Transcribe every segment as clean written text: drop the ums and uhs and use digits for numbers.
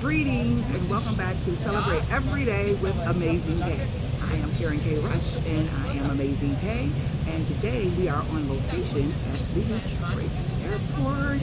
Greetings and welcome back to Celebrate Every Day with Amazing K. I am Karen K. Rush and I am Amazing K. And today we are on location at the Detroit Airport.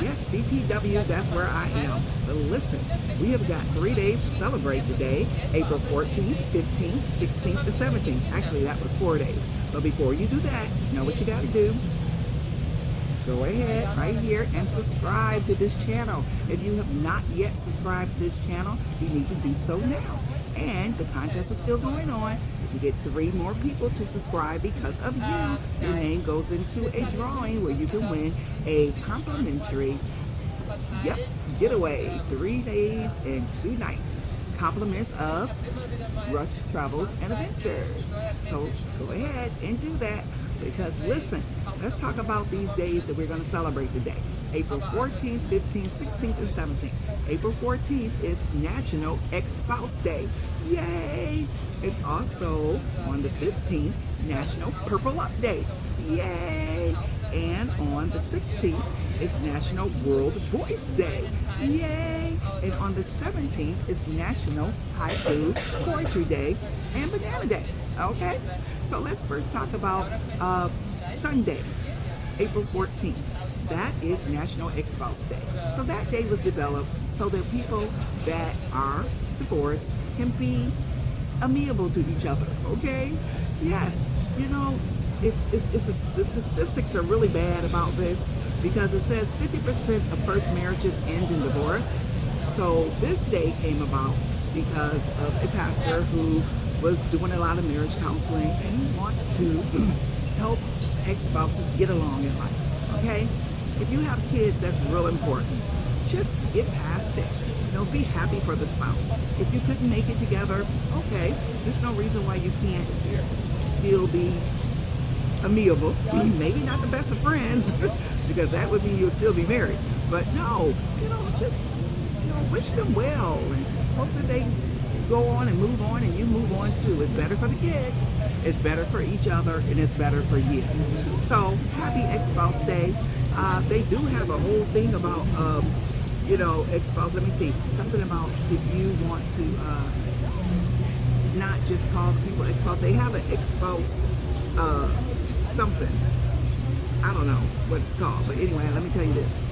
Yes, DTW, that's where I am. But listen, we have got 3 days to celebrate today, April 14th, 15th, 16th, and 17th. Actually, that was 4 days. But before you do that, you know what you got to do? Go ahead right here and subscribe to this channel. If you have not yet subscribed to this channel, you need to do so now. And the contest is still going on. If you get 3 more people to subscribe because of you, your name goes into a drawing where you can win a complimentary, getaway, 3 days and 2 nights. Compliments of Rush Travels and Adventures. So go ahead and do that. Because listen, let's talk about these days that we're going to celebrate today. April 14th, 15th, 16th, and 17th. April 14th is National Ex-Spouse Day. Yay! It's also on the 15th, National Purple Up Day. Yay! And on the 16th, it's National World Voice Day. Yay! And on the 17th, it's National Haiku Poetry Day and Banana Day. Okay? So let's first talk about Sunday, April 14th. That is National Ex-Spouse Day. So that day was developed so that people that are divorced can be amiable to each other, okay? Yes, you know, the statistics are really bad about this because it says 50% of first marriages end in divorce. So this day came about because of a pastor who was doing a lot of marriage counseling and he wants to help ex-spouses get along in life, okay? If you have kids, that's real important. Just get past it. You know, be happy for the spouse. If you couldn't make it together, okay, there's no reason why you can't still be amiable. Maybe not the best of friends, because that would mean you'll still be married. But no, you know, just, you know, wish them well and hope that they go on and move on and you move on too. It's better for the kids, it's better for each other, and it's better for you. So happy Ex-Spouse Day. They do have a whole thing about you know, ex-spouse. Let me see, something about if you want to not just call people ex-spouse. They have an ex-spouse something, I don't know what it's called, but anyway, let me tell you this.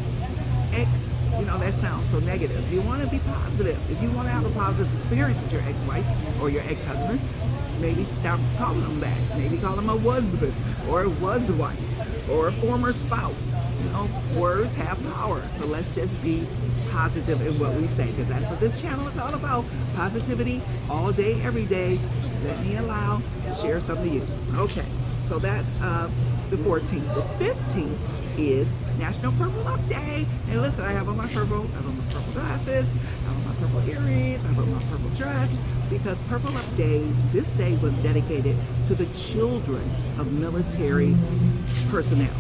Ex, you know, that sounds so negative. You want to be positive. If you want to have a positive experience with your ex-wife or your ex-husband, maybe stop calling them that. Maybe call them a husband or a was-wife or a former spouse. You know, words have power. So let's just be positive in what we say, because that's what this channel is all about. Positivity all day, every day. Let me allow to share some of you. Okay, so that's the 14th. The 15th is National Purple Up Day. And listen, I have on my purple glasses, I have on my purple earrings, I have on my purple dress, because Purple Up Day, this day was dedicated to the children of military personnel.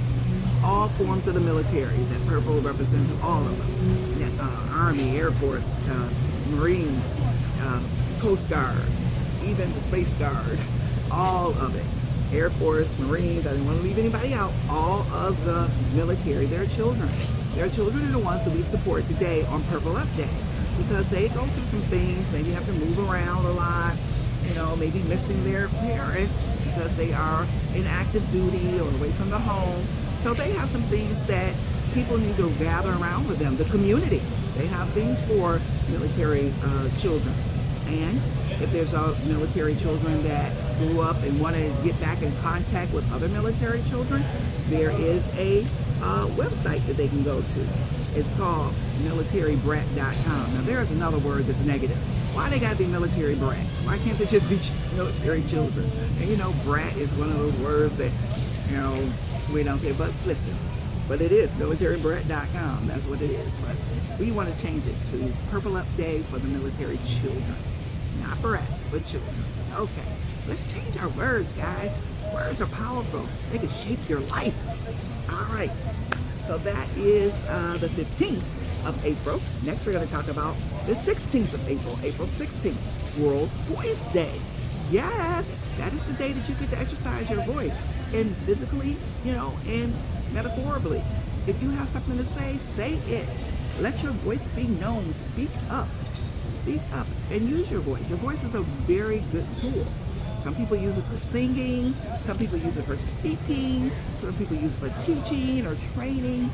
All forms of the military. That purple represents all of them. Army, Air Force, Marines, Coast Guard, even the Space Guard, all of it. Air Force, Marines, I didn't want to leave anybody out. All of the military, their children. Their children are the ones that we support today on Purple Up Day, because they go through some things, maybe have to move around a lot, you know, maybe missing their parents because they are in active duty or away from the home. So they have some things that people need to gather around with them. The community, they have things for military children. And if there's military children that grew up and want to get back in contact with other military children, there is a website that they can go to. It's called militarybrat.com. Now there's another word that's negative. Why they gotta be military brats? Why can't they just be military children? And you know, brat is one of those words that, you know, we don't say, but listen, but it is militarybrat.com. That's what it is. But we want to change it to Purple Up Day for the military children. Not brats, but children. Okay, let's change our words, guys. Words are powerful. They can shape your life. All right, so that is the 15th of April. Next, we're going to talk about the 16th of April, April 16th, World Voice Day. Yes, that is the day that you get to exercise your voice, and physically, you know, and metaphorically. If you have something to say it. Let your voice be known. Speak up. Speak up and use your voice. Your voice is a very good tool. Some people use it for singing, some people use it for speaking, some people use it for teaching or training.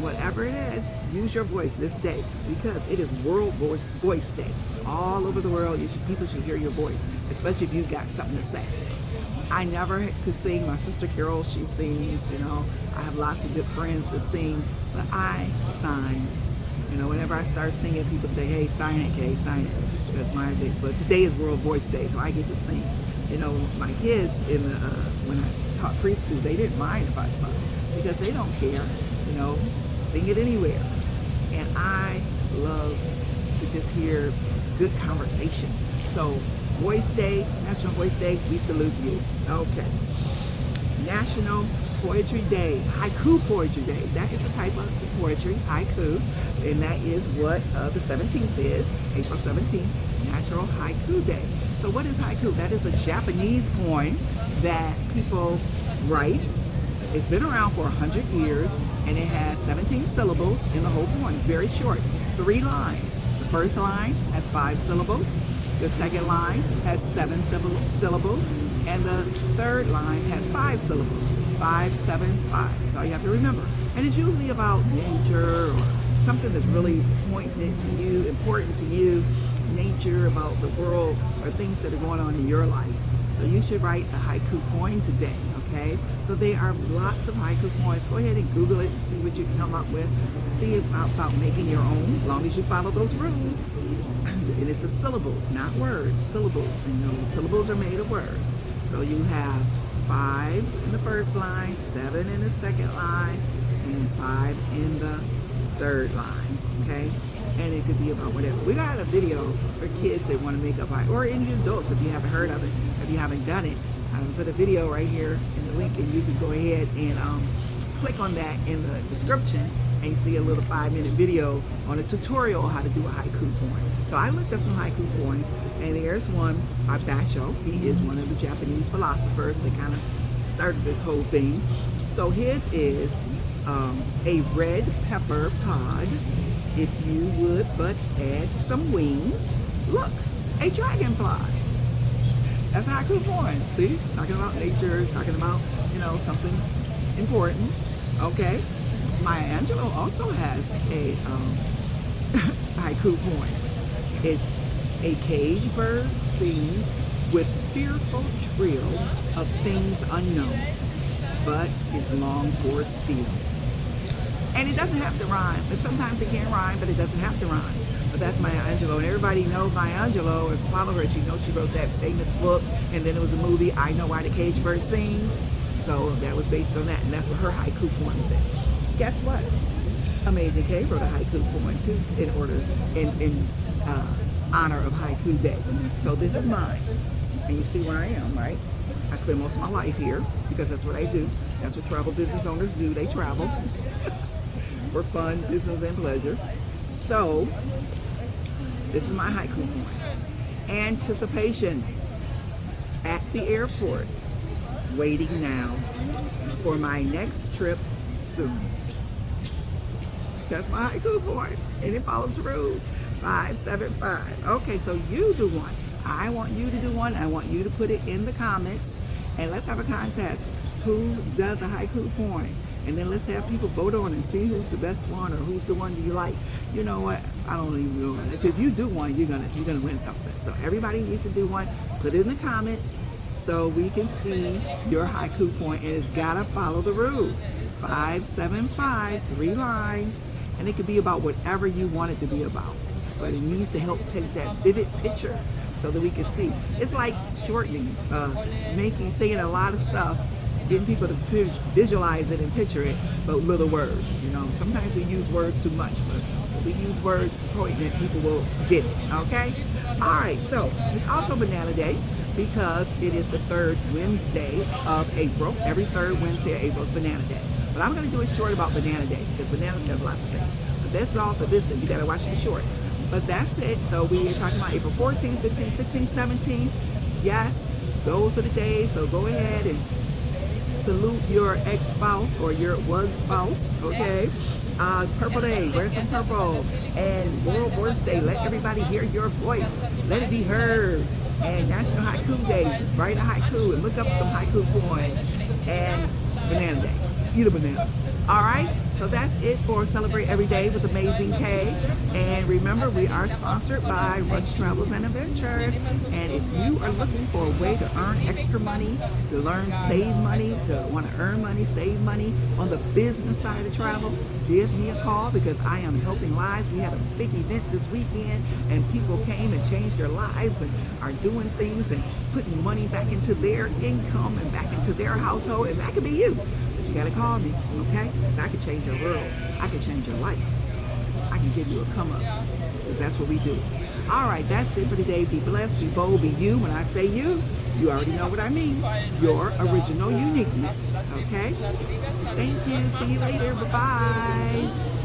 Whatever it is, use your voice this day because it is World Voice Day. All over the world, people should hear your voice, especially if you've got something to say. I never could sing. My sister Carol, she sings, you know. I have lots of good friends that sing, but I sign. You know, whenever I start singing, people say, hey, sign it, Kay, sign it. That's my day. But today is World Voice Day, so I get to sing. You know, my kids, when I taught preschool, they didn't mind if I sung because they don't care, you know, sing it anywhere. And I love to just hear good conversation. So, Voice Day, National Voice Day, we salute you. Okay. National Poetry Day, Haiku Poetry Day. That is a type of poetry, haiku, and that is what the 17th is, April 17th, National Haiku Day. So what is haiku? That is a Japanese poem that people write. It's been around for 100 years, and it has 17 syllables in the whole poem. Very short, 3 lines. The first line has 5 syllables. The second line has 7 syllables, and the third line has 5 syllables. 5, 7, 5. That's all you have to remember. And it's usually about nature or something that's really poignant to you, important to you, nature, about the world, or things that are going on in your life. So you should write a haiku poem today, okay? So there are lots of haiku poems. Go ahead and Google it and see what you can come up with. See about making your own, as long as you follow those rules. And it's the syllables, not words, syllables. And you know, syllables are made of words. So you have 5 in the first line, 7 in the second line, and 5 in the third line, okay? And it could be about whatever. We got a video for kids that want to make up, or any adults if you haven't heard of it, if you haven't done it. I put a video right here in the link, and you can go ahead and click on that in the description, and you see a little 5-minute video on a tutorial on how to do a haiku poem. So I looked up some haiku poems, and there's one by Basho. He is one of the Japanese philosophers that kind of started this whole thing. So his is a red pepper pod, if you would but add some wings. Look, a dragonfly. That's a haiku poem. See, it's talking about nature, it's talking about, you know, something important. Okay. Maya Angelou also has a haiku poem. It's a caged bird sings with fearful trill of things unknown, but is long for still. And it doesn't have to rhyme. And sometimes it can rhyme, but it doesn't have to rhyme. But that's Maya Angelou. And everybody knows Maya Angelou. If you follow her, you know she wrote that famous book. And then there was a movie, I Know Why the Caged Bird Sings. So that was based on that. And that's what her haiku poem is. Guess what? Amazing K wrote a haiku poem too in honor of Haiku Day. So this is mine. And you see where I am, right? I spend most of my life here because that's what I do. That's what travel business owners do. They travel for fun, business, and pleasure. So this is my haiku poem. Anticipation. At the airport, waiting now for my next trip soon. That's my haiku poem, and it follows the rules. 5, 7, 5. Okay, so you do one. I want you to do one. I want you to put it in the comments, and let's have a contest. Who does a haiku poem? And then let's have people vote on and see who's the best one or who's the one do you like. You know what? I don't even know. If you do one, you're gonna win something. So everybody needs to do one. Put it in the comments so we can see your haiku poem, and it's gotta follow the rules. 5, 7, 5, 3 lines, and it could be about whatever you want it to be about. But it needs to help paint that vivid picture so that we can see. It's like shortening, saying a lot of stuff, getting people to visualize it and picture it, but little words. You know, sometimes we use words too much, but if we use words poignant, people will get it. Okay. All right. So it's also Banana Day because it is the 3rd Wednesday of April. Every 3rd Wednesday of April is Banana Day. But I'm going to do a short about Banana Day because bananas have lots of things. But that's all for this day. You got to watch the short. But that's it. So we are talking about April 14th, 15th, 16th, 17th. Yes, those are the days. So go ahead and salute your ex-spouse or your was spouse, okay? Purple Day, wear some purple. And World Voice Day, let everybody hear your voice. Let it be heard. And National Haiku Day, write a haiku and look up some haiku poems. And Banana Day, eat a banana. All right, so that's it for Celebrate Every Day with Amazing K. And remember, we are sponsored by Rush Travels and Adventures. And if you are looking for a way to earn extra money, to learn, save money, to want to earn money, save money on the business side of travel, give me a call because I am helping lives. We had a big event this weekend and people came and changed their lives and are doing things and putting money back into their income and back into their household. And that could be you. You gotta call me, okay? I can change your world. I can change your life. I can give you a come up, because that's what we do. All right, that's it for today. Be blessed, be bold, be you. When I say you, you already know what I mean. Your original uniqueness, okay? Thank you. See you later. Bye-bye.